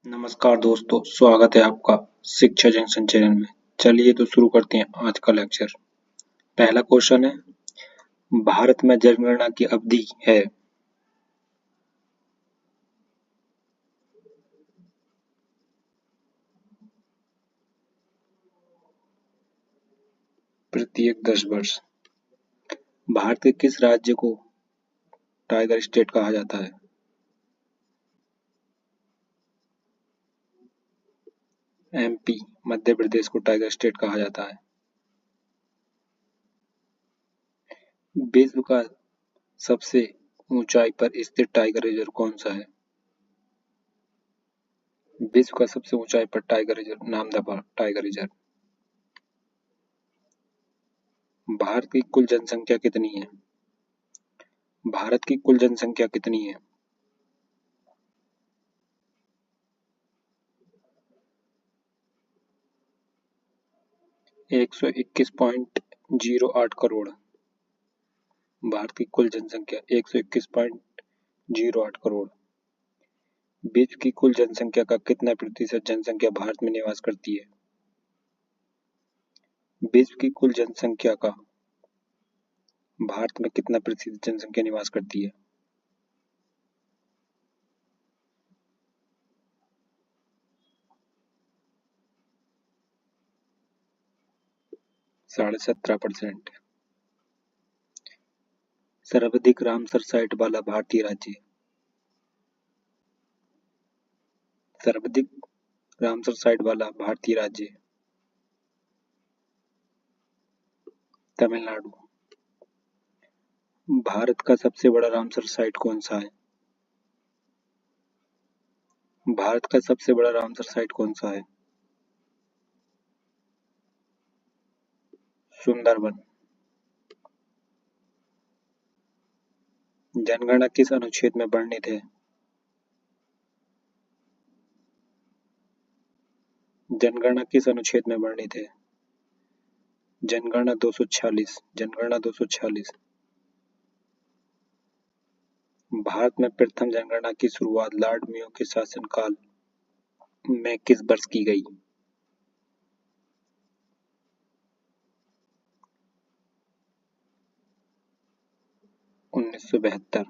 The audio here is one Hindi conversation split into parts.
नमस्कार दोस्तों, स्वागत है आपका शिक्षा जंक्शन चैनल में। चलिए तो शुरू करते हैं आज का लेक्चर। पहला क्वेश्चन है, भारत में जनगणना की अवधि है। प्रत्येक 10 वर्ष। भारत के किस राज्य को टाइगर स्टेट कहा जाता है? एमपी, मध्य प्रदेश को टाइगर स्टेट कहा जाता है। विश्व का सबसे ऊंचाई पर स्थित टाइगर रिजर्व कौन सा है? विश्व का सबसे ऊंचाई पर tiger reserve Namdapha tiger reserve. Bharat की कुल जनसंख्या कितनी है? भारत की कुल जनसंख्या कितनी है? 121.08 करोड़। भारत की कुल जनसंख्या 121.08 करोड़। विश्व की कुल जनसंख्या का कितना प्रतिशत जनसंख्या भारत में निवास करती है? विश्व की कुल जनसंख्या का भारत में कितना प्रतिशत जनसंख्या निवास करती है? 17.5%। सर्वाधिक रामसर साइट वाला भारतीय राज्य। सर्वाधिक रामसर साइट वाला भारतीय राज्य तमिलनाडु। भारत का सबसे बड़ा रामसर साइट कौन सा है? भारत का सबसे बड़ा रामसर साइट कौन सा है? सुंदरबन। जनगणना किस अनुच्छेद में वर्णित है? जनगणना किस अनुच्छेद में वर्णित है? जनगणना 246। जनगणना 246। भारत में प्रथम जनगणना की शुरुआत लॉर्ड मेयो के शासनकाल में किस वर्ष की गई? 1972।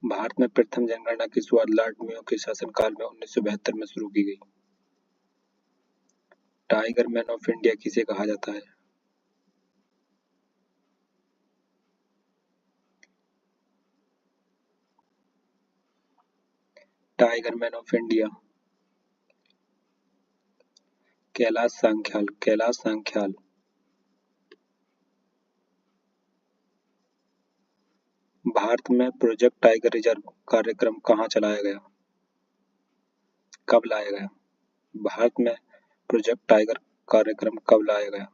भारत में प्रथम जनगणना की शुरुआत लॉर्ड मेयो के शासनकाल में 1972 में शुरू की गई। टाइगर मैन ऑफ इंडिया किसे कहा जाता है? Tiger man of India Kailash Sankhala. Kailash Sankhala. Bharat में प्रोजेक्ट टाइगर रिजर्व कार्यक्रम कहाँ चलाया गया? कब लाया गया? भारत में प्रोजेक्ट टाइगर कार्यक्रम कब लाया गया?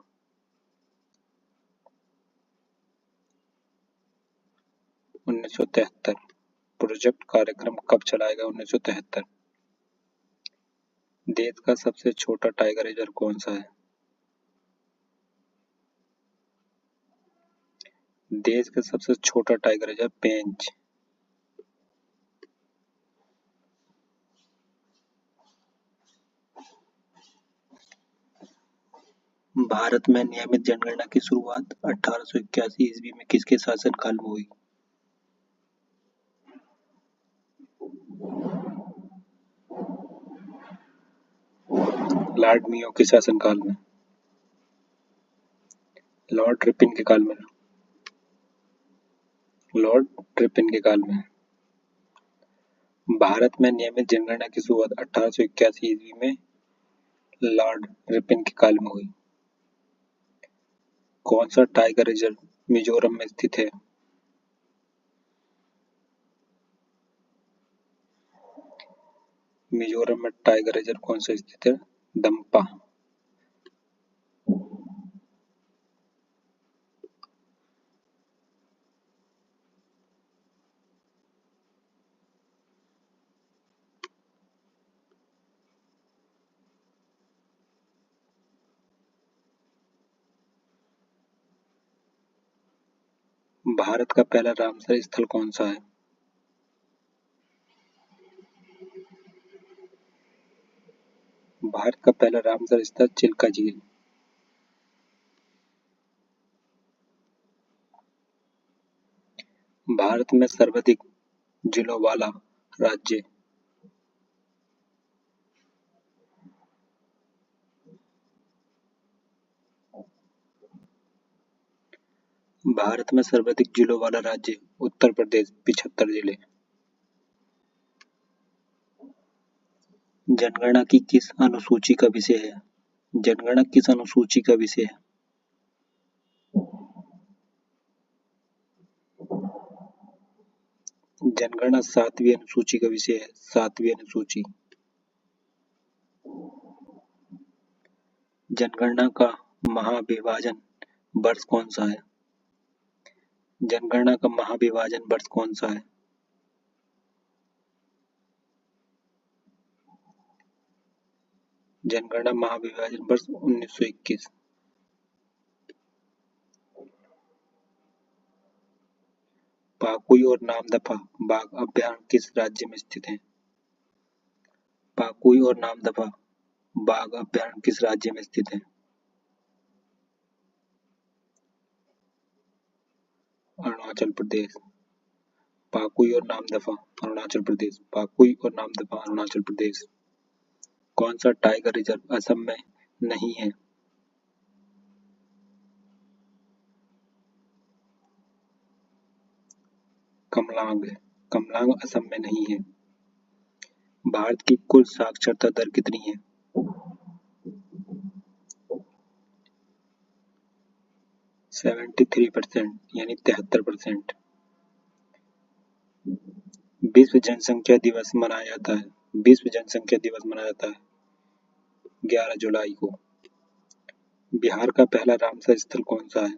1973। प्रोजेक्ट कार्यक्रम कब चलाया गया? 1973। देश का सबसे छोटा टाइगर रिजर्व कौन सा है? देश का सबसे छोटा टाइगर रिजर्व पेंच। भारत में नियमित जनगणना की शुरुआत 1881 ईस्वी में किसके शासनकाल में हुई? लॉर्ड मेयो के शासनकाल में। लॉर्ड रिपन के काल में। लॉर्ड रिपन के काल में। भारत में नियमित जनगणना की शुरुआत 1881 ईस्वी में लॉर्ड रिपन के काल में हुई। कौन सा टाइगर रिजर्व मिजोरम में स्थित है? मिजोरम में टाइगर रिजर्व कौन सा स्थित है? दम्पा। भारत का पहला रामसर स्थल कौन सा है? भारत का पहला रामसर स्थित चिल्का झील। भारत में सर्वाधिक जिलों वाला राज्य। भारत में सर्वाधिक जिलों वाला राज्य उत्तर प्रदेश 75 जिले। जनगणना की किस अनुसूची का विषय है? जनगणना किस अनुसूची का विषय है? जनगणना 7वीं अनुसूची का विषय है। 7वीं अनुसूची। जनगणना का महाविभाजन वर्ष कौन सा है? जनगणना का महाविभाजन वर्ष कौन सा है? जनगणना महाविभाजन वर्ष 1921। पाकुई और नामदफा बाघ अभयारण्य किस राज्य में स्थित है? पाकुई और नामदफा बाघ अभयारण्य किस राज्य में स्थित है? अरुणाचल प्रदेश। पाकुई और नामदफा अरुणाचल प्रदेश। पाकुई और नामदफा अरुणाचल प्रदेश। कौन सा टाइगर रिजर्व असम में नहीं है? कमलांग। कमलांग असम में नहीं है। भारत की कुल साक्षरता दर कितनी है? 73% यानी 73%। विश्व जनसंख्या दिवस मनाया जाता है। विश्व जनसंख्या दिवस मनाया जाता है 11 जुलाई को। बिहार का पहला रामसर स्थल कौन सा है?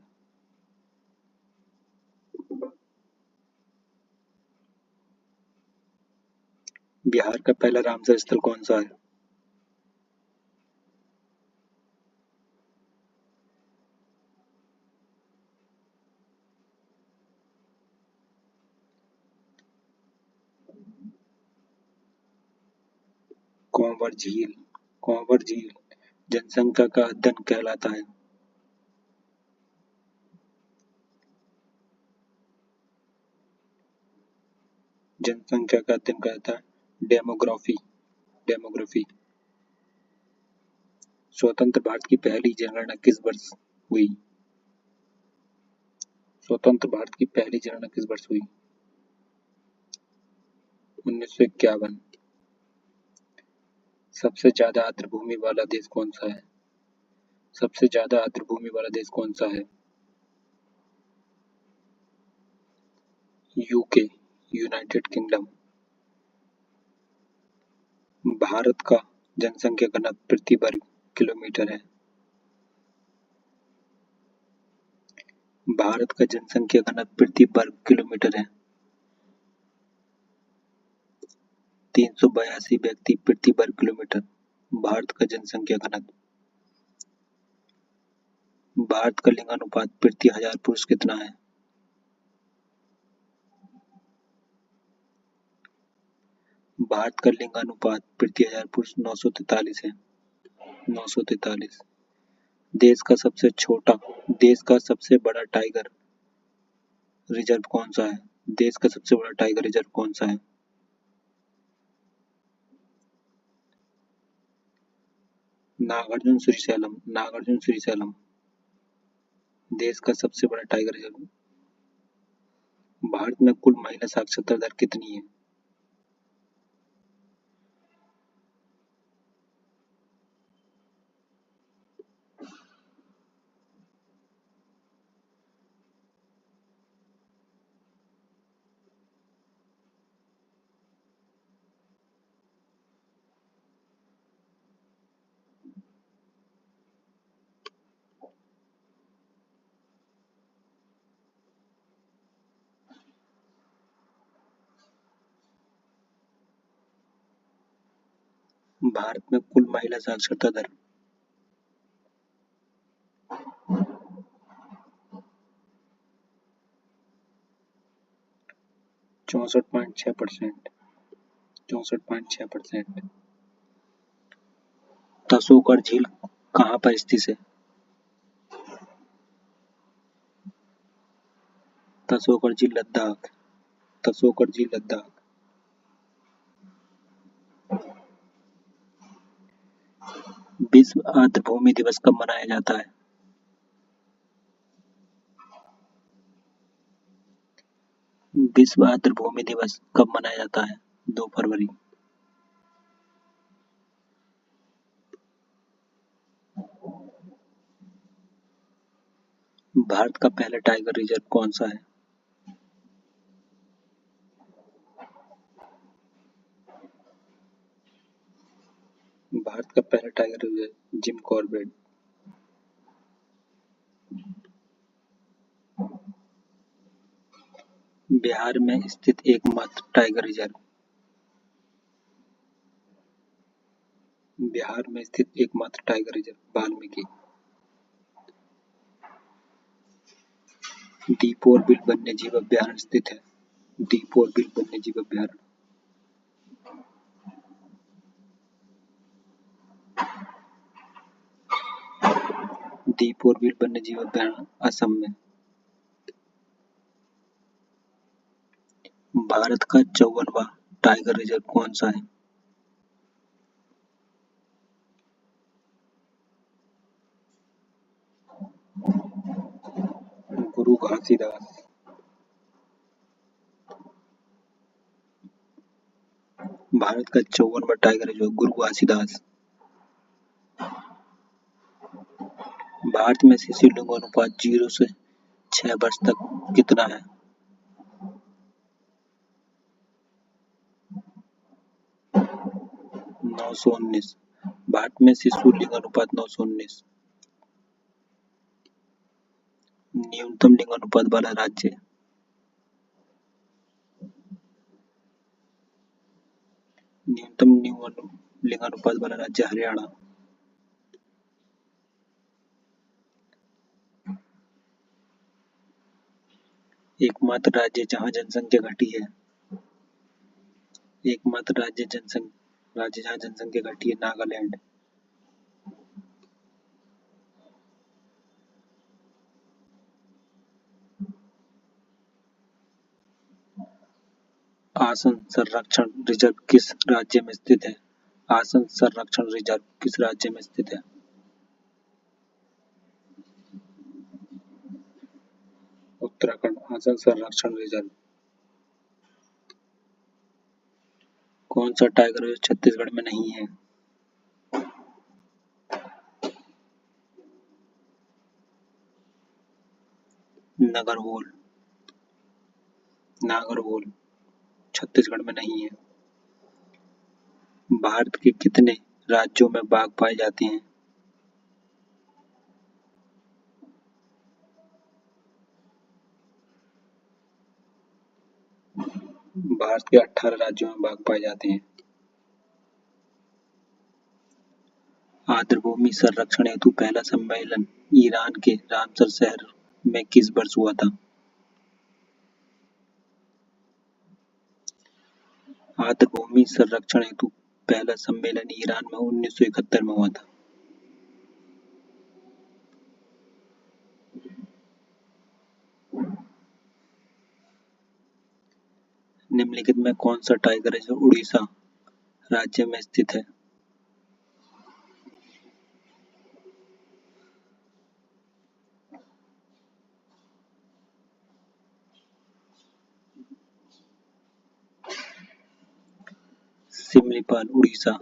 बिहार का पहला रामसर स्थल कौन सा है? कंवर झील। कंवर झील जनसंख्या का अध्ययन कहलाता है। जनसंख्या का अध्ययन कहलाता है डेमोग्राफी। डेमोग्राफी। स्वतंत्र भारत की पहली जनगणना किस वर्ष हुई? स्वतंत्र भारत की पहली जनगणना किस वर्ष हुई? 1951। सबसे ज्यादा आर्द्र भूमि वाला देश कौन सा है? सबसे ज्यादा आर्द्र भूमि वाला देश कौन सा है? यूके। United kingdom. भारत का जनसंख्या घनत्व प्रति वर्ग किलोमीटर है। भारत का जनसंख्या घनत्व प्रति वर्ग किलोमीटर है 382 व्यक्ति प्रति वर्ग किलोमीटर। भारत का जनसंख्या घनत्व। भारत का लिंगानुपात प्रति 1000 पुरुष कितना है? भारत का लिंगानुपात प्रति 1000 पुरुष 943 है। 943। देश का सबसे छोटा, देश का सबसे बड़ा टाइगर रिजर्व कौन सा है? देश का सबसे बड़ा टाइगर रिजर्व कौन सा है? नागार्जुन श्रीशैलम। नागार्जुन श्रीशैलम देश का सबसे बड़ा टाइगर रिजर्व। भारत में कुल महिला साक्षरता दर कितनी है? भारत में कुल महिला साक्षरता दर 64.6%। 64.6%। तसोकर झील कहाँ पर स्थित है? तसोकर झील लद्दाख। तसोकर झील लद्दाख। विश्व आर्द्रभूमि दिवस कब मनाया जाता है? विश्व आर्द्रभूमि दिवस कब मनाया जाता है? 2 फरवरी। भारत का पहला टाइगर रिजर्व कौन सा है? भारत का पहला tiger reserve Jim Corbett. Bihar में स्थित एकमात्र टाइगर रिजर्व। बिहार में स्थित एकमात्र tiger reserve Valmiki. Deepor bill वन्यजीव अभयारण्य स्थित है। दीपोर बिल वन्यजीव अभयारण्य। दीपोर बिल वन्यजीव अभयारण्य असम में। भारत का 54वां टाइगर रिजर्व कौन सा है? गुरु घासीदास। भारत का 54वां टाइगर रिजर्व गुरु घासीदास। भारत में शिशु लिंग अनुपात 0 से 6 वर्ष तक कितना है? 919। भारत में शिशु लिंग अनुपात 919। न्यूनतम लिंग अनुपात वाला राज्य। न्यूनतम लिंग अनुपात वाला राज्य हरियाणा। एकमात्र राज्य जहां जनसंख्या घटी है। एकमात्र राज्य जहां जनसंख्या घटी है नागालैंड। आसन संरक्षण रिजर्व किस राज्य में स्थित है? आसन संरक्षण रिजर्व किस राज्य में स्थित है? उत्तराखंड। आसन संरक्षण रिजर्व। कौन सा टाइगर रिजर्व छत्तीसगढ़ में नहीं है? नागरहोल। नागरहोल छत्तीसगढ़ में नहीं है। भारत के कितने राज्यों में बाघ पाए जाते हैं? भारत के 18 राज्यों में बाघ पाए जाते हैं। आर्द्रभूमि संरक्षण हेतु पहला सम्मेलन ईरान के रामसर शहर में किस वर्ष हुआ था? आर्द्रभूमि संरक्षण हेतु पहला सम्मेलन ईरान में 1971 में हुआ था। निम्नलिखित में कौन सा टाइगर रिजर्व उड़ीसा राज्य में स्थित है? सिमलीपाल उड़ीसा।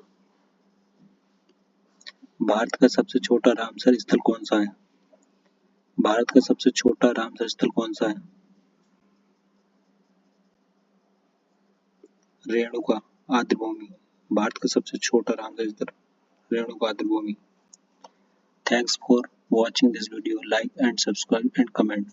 भारत का सबसे छोटा रामसर स्थल कौन सा है? भारत का सबसे छोटा रामसर स्थल कौन सा है? रेणुका आर्द्रभूमि। भारत का सबसे छोटा रामसर स्थल Renuka आर्द्रभूमि। Thanks for watching this video. Like and subscribe and comment.